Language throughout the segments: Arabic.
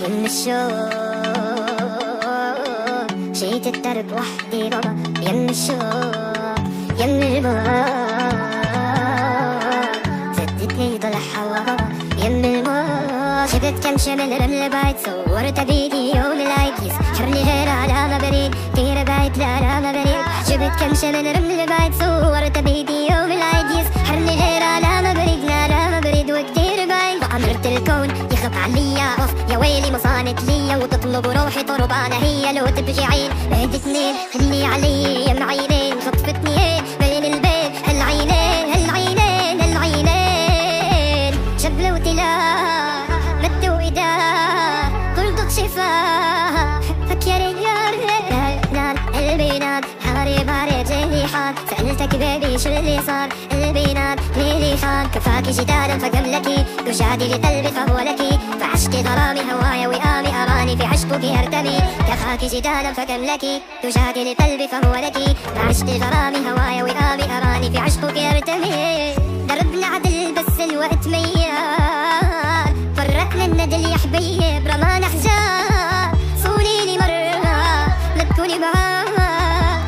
يم الشوق شيت الدرب وحدي بابا يم الشوق يم الموت زدتني ضل حوا بابا يم الموت شفت كم شمل رمل بعد صورت فيديو للايكيس حرني غير علامة بريد كتير بعد لعلامة بريد شفت كم شمل رمل بعد صورت فيديو للايكيس حرني غير علامة بريد لعلامة بريد وكتير بعيد وأمرت الكون يخف عليا اوف يا ويلي ما صانت ليا وتطلب روحي طربانة هي لو تبجي عين بهدتني خلي علي يم عينين خطفتني هي بين البيت هالعينين هالعينين هالعينين شبلوتي لا مد وإيدا قلبك شفاه فكري نار قلبي نار حاري باري جيلي حار سألتك بيبي شو اللي صار قلبي نار ليلي خان كفاكي جدالا فقبلك تجادي لقلبي فهو لك فعشقي ظلامي هوايا وئامي أراني في عشقك أرتمي كفاكي جدالا فقبلك تجادي لقلبي فهو لك فعشقي ظلامي هوايا وئامي أراني في عشقك أرتمي دربنا عدل بس الوقت ميال فرقنا الندل يا حبيب رمانا حجاب صوني لي مرة لا تكوني معاه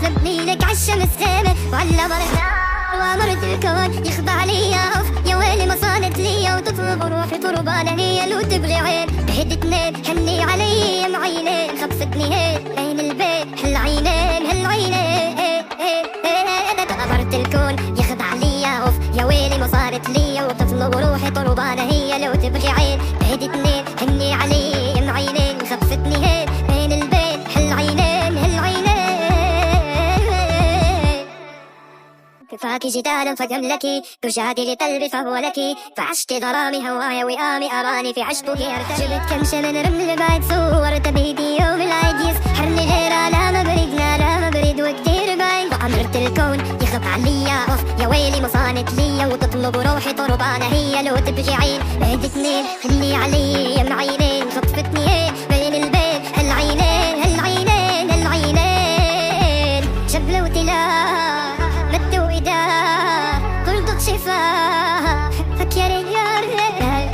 لبني لك عالشمس خيمة وعلى مرة وامرت الكون يخضع ليا يا ويلي ما صانت ليا وتطلب روحي طربانة هي لو تبغي عين بهدتني هني علي يم عينين خطفتني هي بين البيت هالعينين هالعينين امرت الكون يخضع ليا يا ويلي ما صارت ليا وتطلب روحي طربانة هي لو تبغي عين بهدتني هني علي يم عينين خطفتني هي بين البيت هالعينين هالعينين كفاكي جدالا فقبلك تجادي لقلبي فهو لك فعشقي ظلامي هوايا وئامي أراني في عشقك أرتمي جبت كم شمن رمل بعد صورت فيديو بالايديس حرني غير علامة بريد لعلامة بريد وكتير بعيد وأمرت الكون يخف عليا يا ويلي ما صانت ليا وتطلب روحي طربانة هي لو تبجي عين بهدتني خلي علي يم عينين خطفتني هي بين البيت هالعينين هالعينين هالعينين شبلوتي لا مد وإيدا قلبك شفاه فكري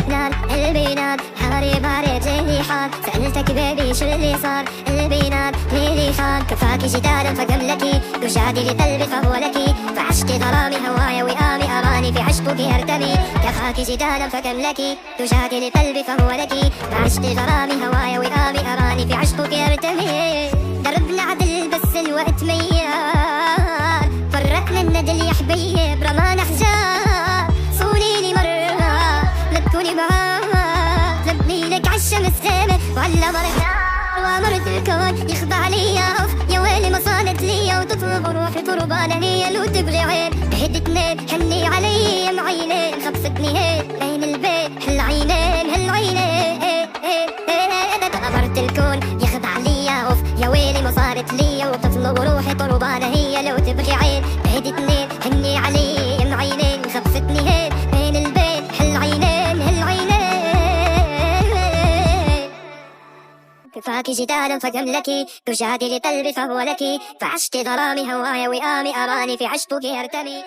نار قلبي نار حاري باري جيلي حار سألتك بيبي شو اللي صار قلبي نار ليلي خان كفاكي جدالا فقبلك تجادي لقلبي فهو لك فعشقي ظلامي هوايا وئامي أراني في عشقك أرتمي كفاكي جدالا فقبلك تجادي لقلبي فهو لك فعشقي ظلامي هوايا وئامي أراني في عشقك أرتمي دربنا عدل بس الوقت ميال فرقنا الندل يا حبيب رمانا حجاب صوني لي مرة لا تكوني معاه لبني لك عالشمس خيمة وعلى مرة وامرت الكون يخضع ليا يا ويلي ما صانت ليا وتطلب روحي طربانة هي لو تبغي عين بهدتني هني علي يم عينين خطفتني هي بين البيت هالعينين هالعينين امرت الكون يخضع ليا يا ويلي ما صارت ليا وتطلب روحي طربانة هي لو تبغي عين بهدتني هني علي يم عينين خطفتني هي بين البيت هالعينين هالعينين كفاكي جدالا فقبلك تجادي لقلبي فهو لك فعشقي ظلامي هوايا وئامي أراني في عشقك أرتمي